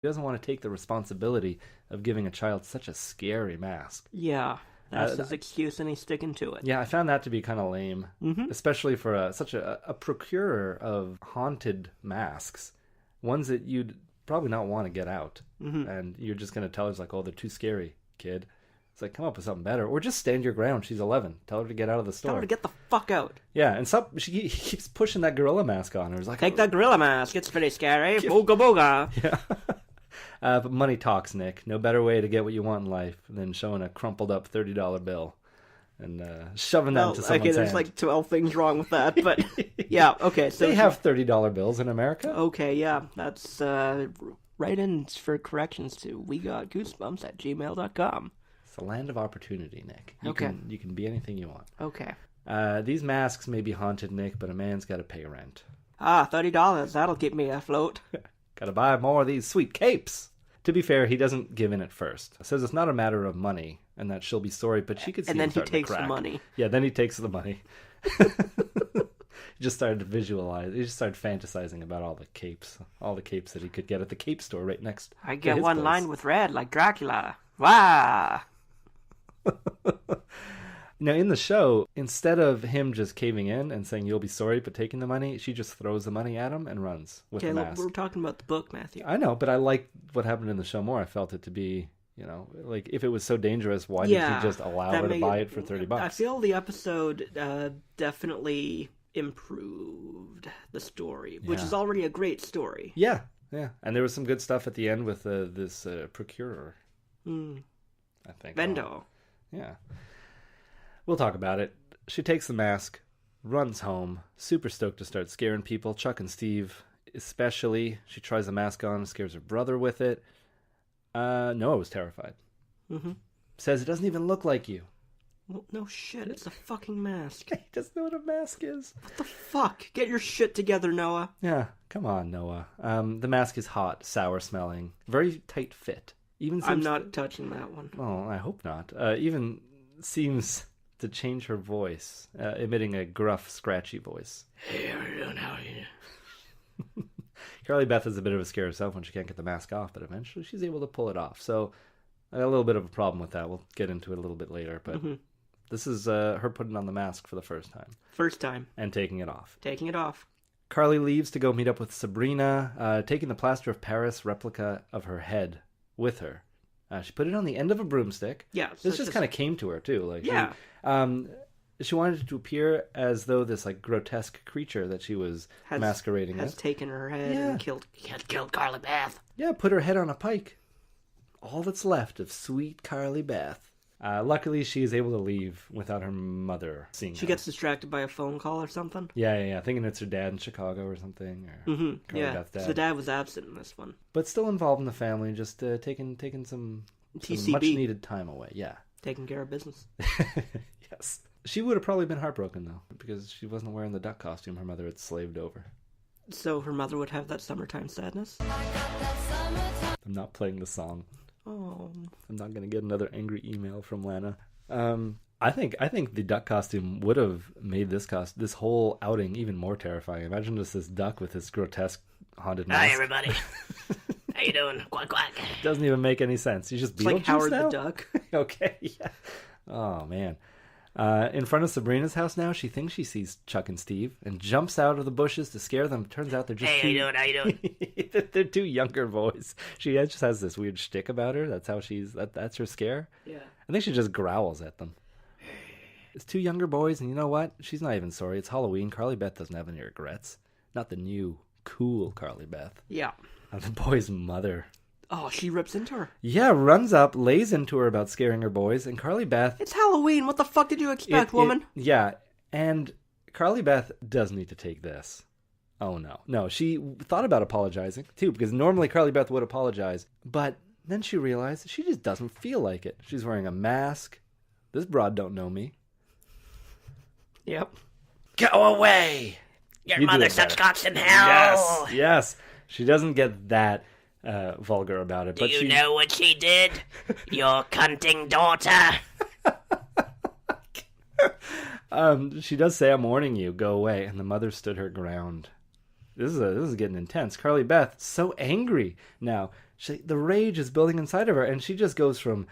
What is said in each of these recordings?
He doesn't want to take the responsibility of giving a child such a scary mask. Yeah, that's his excuse, and he's sticking to it. Yeah, I found that to be kind of lame, especially for such a procurer of haunted masks, ones that you'd probably not want to get out, and you're just going to tell her, like, oh, they're too scary, kid. It's like, come up with something better, or just stand your ground. She's 11. Tell her to get out of the store. Tell her to get the fuck out. Yeah, and stop. He keeps pushing that gorilla mask on her. It's like, Take that gorilla mask. It's pretty scary. Booga booga. Yeah. But money talks, Nick. No better way to get what you want in life than showing a crumpled up $30 bill and shoving that into someone's hand. There's like 12 things wrong with that, but yeah, okay. So they have $30 bills in America. Okay, yeah, that's write-ins for corrections to wegotgoosebumps@gmail.com. It's a land of opportunity, Nick. You can be anything you want. Okay. These masks may be haunted, Nick, but a man's got to pay rent. $30. That'll keep me afloat. Gotta buy more of these sweet capes. To be fair, he doesn't give in at first. Says it's not a matter of money and that she'll be sorry, but she could see him starting to crack. And then he takes the money. Yeah, then he takes the money. He just started to visualize. He just started fantasizing about all the capes that he could get at the cape store right next. I get one place. Line with red like Dracula. Wow. Now, in the show, instead of him just caving in and saying, you'll be sorry, but taking the money, she just throws the money at him and runs with the mask. We're talking about the book, Matthew. I know, but I liked what happened in the show more. I felt it to be, like, if it was so dangerous, why did he just allow her to buy it for $30? I feel the episode definitely improved the story, which is already a great story. Yeah. And there was some good stuff at the end with this procurer. I think. Vendo. Yeah. We'll talk about it. She takes the mask, runs home, super stoked to start scaring people. Chuck and Steve, especially. She tries the mask on, scares her brother with it. Noah was terrified. Says it doesn't even look like you. Well, no shit, it's a fucking mask. He doesn't know what a mask is. What the fuck? Get your shit together, Noah. Yeah, come on, Noah. The mask is hot, sour smelling, very tight fit. I'm not touching that one. Oh, I hope not. Even seems to change her voice, emitting a gruff, scratchy voice. Hey, how are you doing? How are you? Carly Beth is a bit of a scare herself when she can't get the mask off, but eventually she's able to pull it off. So I got a little bit of a problem with that. We'll get into it a little bit later, but this is her putting on the mask for the first time. First time. And taking it off. Carly leaves to go meet up with Sabrina, taking the plaster of Paris replica of her head with her. She put it on the end of a broomstick. Yeah. This just kind of came to her, too. Like, yeah. She wanted it to appear as though this like grotesque creature that she was masquerading has taken her head and killed Carly Beth. Yeah, put her head on a pike. All that's left of sweet Carly Beth. Luckily, she is able to leave without her mother seeing her. She gets distracted by a phone call or something? Yeah. Thinking it's her dad in Chicago or something. Or Carly Beth's dad. The dad was absent in this one. But still involved in the family, just taking some much-needed time away. Yeah. Taking care of business. Yes. She would have probably been heartbroken, though, because she wasn't wearing the duck costume her mother had slaved over. So her mother would have that summertime sadness? I'm not playing the song. Oh. I'm not going to get another angry email from Lana. I think the duck costume would have made this whole outing even more terrifying. Imagine just this duck with this grotesque haunted mask. Hi, everybody. How you doing? Quack, quack. Doesn't even make any sense. He's just Beetlejuice like Howard now? the Duck. Okay, yeah. Oh, man. In front of Sabrina's house now, she thinks she sees Chuck and Steve and jumps out of the bushes to scare them. Turns out they're just How you doing? They're two younger boys. She just has this weird shtick about her. That's how that's her scare. Yeah. I think she just growls at them. It's two younger boys, and you know what? She's not even sorry. It's Halloween. Carly Beth doesn't have any regrets. Not the new, cool Carly Beth. Yeah. The boy's mother. Oh, she rips into her. Yeah, runs up, lays into her about scaring her boys, and Carly Beth... It's Halloween. What the fuck did you expect, woman? Yeah, and Carly Beth does need to take this. Oh, no. No, she thought about apologizing, too, because normally Carly Beth would apologize, but then she realized she just doesn't feel like it. She's wearing a mask. This broad don't know me. Yep. Go away! Your mother sucks cocks in hell! Yes. She doesn't get that... vulgar about it. Do you know what she did? Your cunting daughter. She does say, I'm warning you, go away. And the mother stood her ground. this is getting intense. Carly Beth, so angry now. The rage is building inside of her, and she just goes from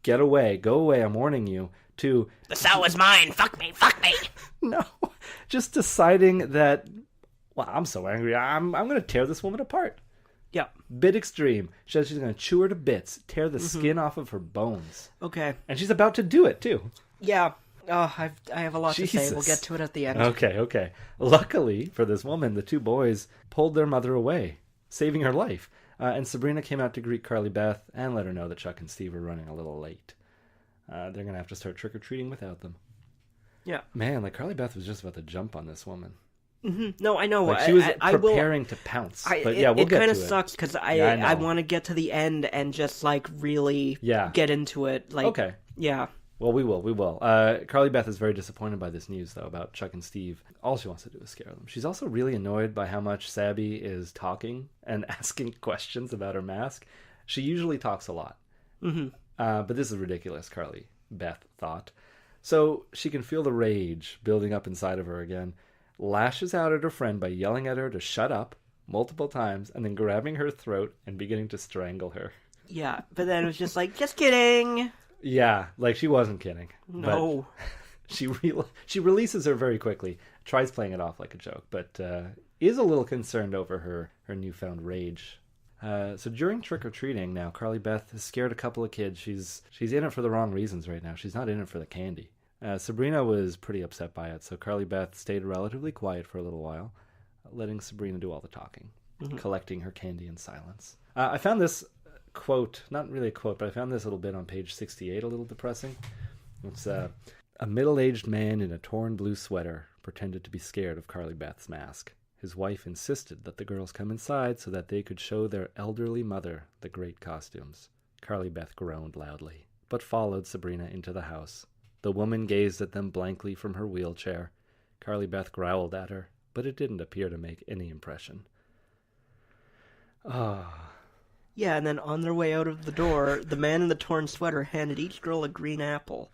get away, go away, I'm warning you, to the cell is mine, fuck me. No, just deciding that, well, I'm so angry, I'm going to tear this woman apart. Yeah. Bit extreme. She says she's going to chew her to bits, tear the skin off of her bones. Okay. And she's about to do it, too. Yeah. Oh, I have a lot to say. We'll get to it at the end. Okay. Luckily for this woman, the two boys pulled their mother away, saving her life. And Sabrina came out to greet Carly Beth and let her know that Chuck and Steve were running a little late. They're going to have to start trick-or-treating without them. Yeah. Man, Carly Beth was just about to jump on this woman. Mm-hmm. No, I know. She was preparing to pounce. But yeah, we'll get to it. It kind of sucks because I want to get to the end and just really get into it. Okay. Yeah. Well, we will. Carly Beth is very disappointed by this news, though, about Chuck and Steve. All she wants to do is scare them. She's also really annoyed by how much Sabby is talking and asking questions about her mask. She usually talks a lot. Mm-hmm. But this is ridiculous, Carly Beth thought. So she can feel the rage building up inside of her again, lashes out at her friend by yelling at her to shut up multiple times, and then grabbing her throat and beginning to strangle her. Yeah, but then it was just just kidding. Yeah, she wasn't kidding. No. But she releases her very quickly, tries playing it off like a joke, but is a little concerned over her newfound rage. So during trick-or-treating now, Carly Beth has scared a couple of kids. She's in it for the wrong reasons right now. She's not in it for the candy. Sabrina was pretty upset by it, so Carly Beth stayed relatively quiet for a little while, letting Sabrina do all the talking, collecting her candy in silence. I found this quote, not really a quote, but I found this little bit on page 68 a little depressing. It's a middle-aged man in a torn blue sweater pretended to be scared of Carly Beth's mask. His wife insisted that the girls come inside so that they could show their elderly mother the great costumes. Carly Beth groaned loudly, but followed Sabrina into the house. The woman gazed at them blankly from her wheelchair. Carly Beth growled at her, but it didn't appear to make any impression. Yeah, and then on their way out of the door, the man in the torn sweater handed each girl a green apple.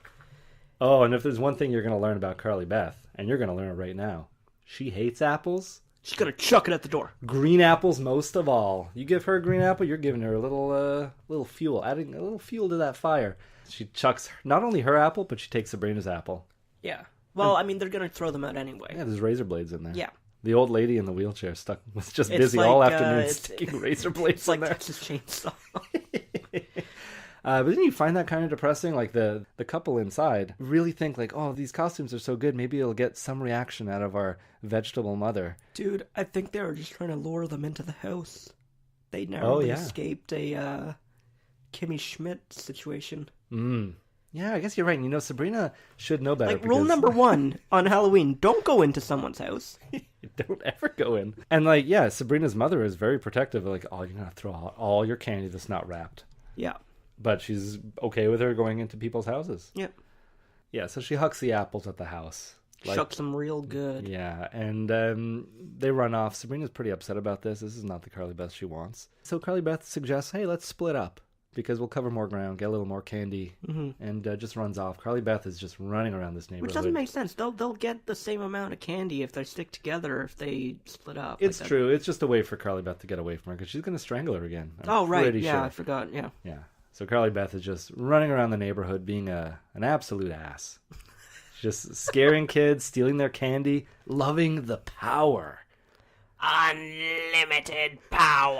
Oh, and if there's one thing you're going to learn about Carly Beth, and you're going to learn it right now, she hates apples. She's going to chuck it at the door. Green apples most of all. You give her a green apple, you're giving her a little fuel, adding a little fuel to that fire. She chucks not only her apple, but she takes Sabrina's apple. Yeah. Well, they're going to throw them out anyway. Yeah, there's razor blades in there. Yeah. The old lady in the wheelchair was just busy all afternoon sticking razor blades in there. It's like Texas Chainsaw. But didn't you find that kind of depressing? The couple inside really think oh, these costumes are so good, maybe it'll get some reaction out of our vegetable mother. Dude, I think they were just trying to lure them into the house. They narrowly escaped a Kimmy Schmidt situation. Yeah, I guess you're right. Sabrina should know better. Rule number 1 on Halloween, don't go into someone's house. Don't ever go in. And Sabrina's mother is very protective. Oh, you're going to throw out all your candy that's not wrapped. Yeah. But she's okay with her going into people's houses. Yep. Yeah, so she hucks the apples at the house. Shucks them real good. Yeah, and they run off. Sabrina's pretty upset about this. This is not the Carly Beth she wants. So Carly Beth suggests, hey, let's split up, because we'll cover more ground, get a little more candy, and just runs off. Carly Beth is just running around this neighborhood. Which doesn't make sense. They'll get the same amount of candy if they stick together, if they split up. It's true. It's just a way for Carly Beth to get away from her, because she's going to strangle her again. Right. Yeah, sure. I forgot. Yeah. Yeah. So Carly Beth is just running around the neighborhood being an absolute ass. Just scaring kids, stealing their candy, loving the power. Unlimited power.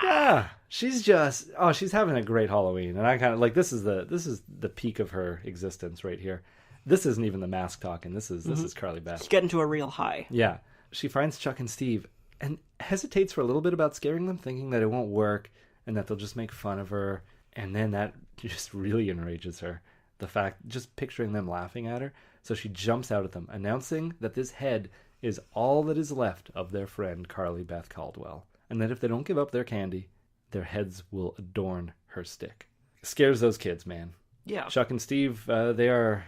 Yeah. She's having a great Halloween. And I kind of this is the peak of her existence right here. This isn't even the mask talking. This is Carly Beth. She's getting to a real high. Yeah. She finds Chuck and Steve and hesitates for a little bit about scaring them, thinking that it won't work and that they'll just make fun of her. And then that just really enrages her. The fact, just picturing them laughing at her. So she jumps out at them, announcing that this head is all that is left of their friend Carly Beth Caldwell. And that if they don't give up their candy, their heads will adorn her stick. Scares those kids, man. Yeah. Chuck and Steve, they're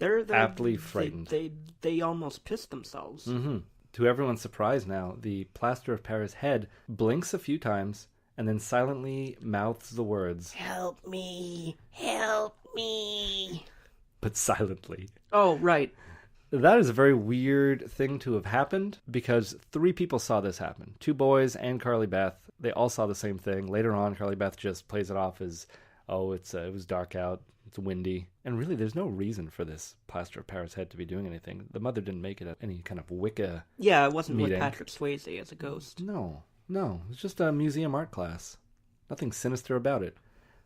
aptly frightened. They almost pissed themselves. Mm-hmm. To everyone's surprise now, the plaster of Paris head blinks a few times and then silently mouths the words, "Help me! Help me!" But silently. Oh, right. That is a very weird thing to have happened because 3 people saw this happen. 2 boys and Carly Beth. They all saw the same thing. Later on, Carly Beth just plays it off as, oh, it was dark out, it's windy. And really, there's no reason for this plaster of Paris head to be doing anything. The mother didn't make it at any kind of Wicca Yeah, it wasn't meeting. With Patrick Swayze as a ghost. No. It's just a museum art class. Nothing sinister about it.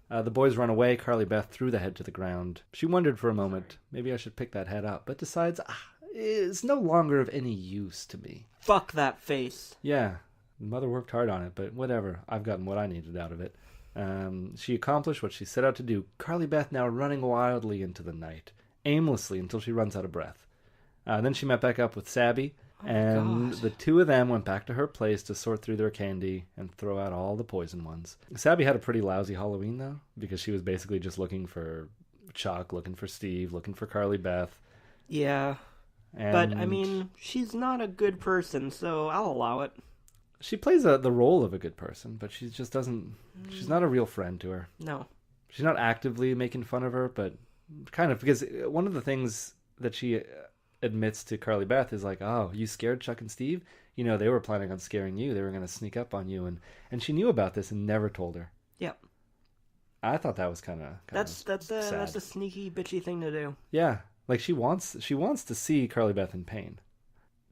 The boys run away. Carly Beth threw the head to the ground. She wondered for a moment, maybe I should pick that head up, but decides, it's no longer of any use to me. Fuck that face. Yeah, mother worked hard on it, but whatever. I've gotten what I needed out of it. She accomplished what she set out to do. Carly Beth now running wildly into the night, aimlessly until she runs out of breath. Then she met back up with Sabby. And the 2 of them went back to her place to sort through their candy and throw out all the poison ones. Sabby had a pretty lousy Halloween, though, because she was basically just looking for Chuck, looking for Steve, looking for Carly Beth. Yeah. But, I mean, she's not a good person, so I'll allow it. She plays the role of a good person, but she just doesn't... She's not a real friend to her. No. She's not actively making fun of her, but kind of, because one of the things that she... admits to Carly Beth is like, oh, you scared Chuck and Steve? You know, they were planning on scaring you. They were going to sneak up on you. And she knew about this and never told her. Yep. I thought that was kind of that's a sneaky, bitchy thing to do. Yeah. Like, she wants to see Carly Beth in pain.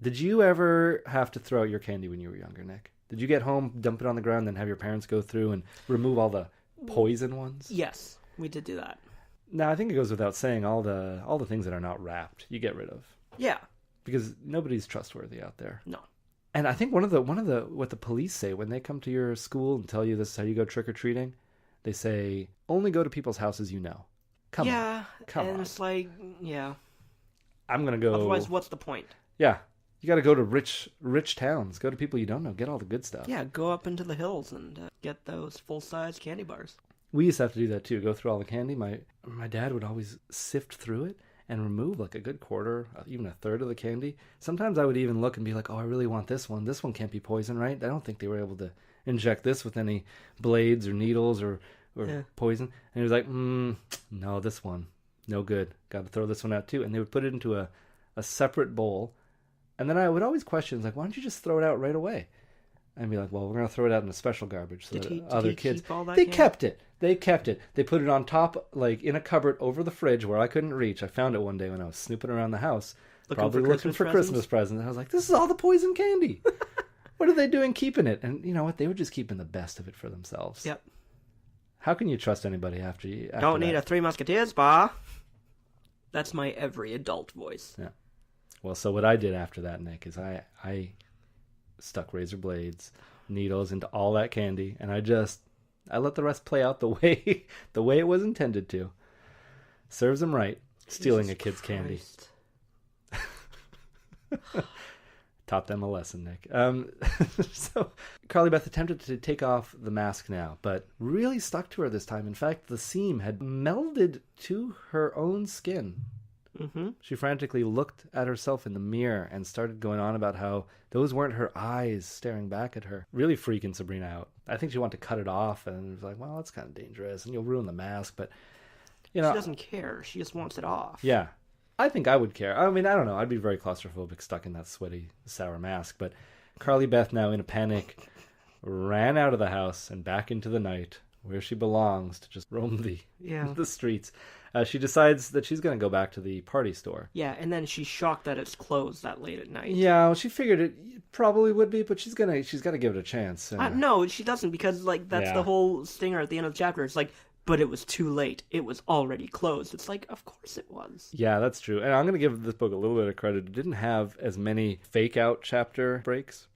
Did you ever have to throw out your candy when you were younger, Nick? Did you get home, dump it on the ground, then have your parents go through and remove all the poison ones? Yes, we did do that. Now, I think it goes without saying, all the things that are not wrapped, you get rid of. Yeah. Because nobody's trustworthy out there. No. And I think one of the what the police say when they come to your school and tell you this is how you go trick-or-treating, they say, only go to people's houses you know. Come on. And it's like, yeah. I'm going to go... Otherwise, what's the point? Yeah. You got to go to rich towns. Go to people you don't know. Get all the good stuff. Yeah, go up into the hills and get those full-size candy bars. We used to have to do that too. Go through all the candy. My dad would always sift through it and remove like a good quarter, even a third of the candy. Sometimes I would even look and be like, oh, I really want this one. This one can't be poison, right? I don't think they were able to inject this with any blades or needles or poison. And he was like, no, this one, no good. Got to throw this one out too. And they would put it into a separate bowl. And then I would always question, like, why don't you just throw it out right away? And be like, well, we're going to throw it out in a special garbage so that other kids... They kept it. They kept it. They put it on top, like, in a cupboard over the fridge where I couldn't reach. I found it one day when I was snooping around the house. Looking for Christmas presents. I was like, this is all the poison candy. What are they doing keeping it? And you know what? They were just keeping the best of it for themselves. Yep. How can you trust anybody after Don't need a Three Musketeers bar. That's my every adult voice. Yeah. Well, so what I did after that, Nick, is I stuck razor blades, needles into all that candy, and I let the rest play out the way it was intended to. Serves them right, stealing a kid's candy. Taught them a lesson, Nick. So Carly Beth attempted to take off the mask now, but really stuck to her this time. In fact, the seam had melded to her own skin. Mm-hmm. She frantically looked at herself in the mirror and started going on about how those weren't her eyes staring back at her. Really freaking Sabrina out. I think she wanted to cut it off and was like, well, that's kind of dangerous and you'll ruin the mask. But, you know. She doesn't care. She just wants it off. Yeah. I think I would care. I mean, I don't know. I'd be very claustrophobic stuck in that sweaty, sour mask. But Carly Beth, now in a panic, ran out of the house and back into the night where she belongs to just roam the streets. She decides that she's going to go back to the party store. Yeah, and then she's shocked that it's closed that late at night. Yeah, well, she figured it probably would be, but she's got to give it a chance. No, she doesn't, because like that's the whole stinger at the end of the chapter. It's like, but it was too late. It was already closed. It's like, of course it was. Yeah, that's true. And I'm going to give this book a little bit of credit. It didn't have as many fake-out chapter breaks.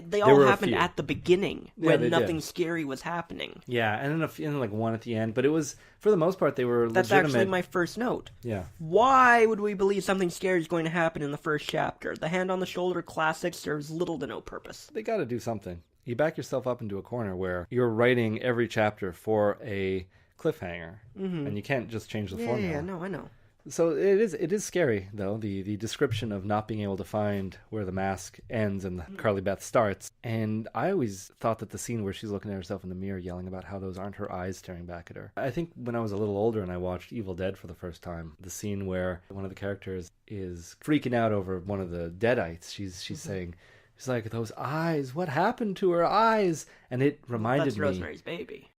They all happened at the beginning when nothing scary was happening. Yeah, and then like one at the end. But it was, for the most part, they were That's legitimate. actually my first note. Yeah. Why would we believe something scary is going to happen in the first chapter? The hand on the shoulder classic serves little to no purpose. They got to do something. You back yourself up into a corner where you're writing every chapter for a cliffhanger, and you can't just change the formula. Yeah, no, I know. So it is scary, though, the description of not being able to find where the mask ends and Carly Beth starts. And I always thought that the scene where she's looking at herself in the mirror yelling about how those aren't her eyes staring back at her. I think when I was a little older and I watched Evil Dead for the first time, the scene where one of the characters is freaking out over one of the deadites, she's saying... She's like, those eyes, what happened to her eyes? And it reminded me... That's Rosemary's Baby.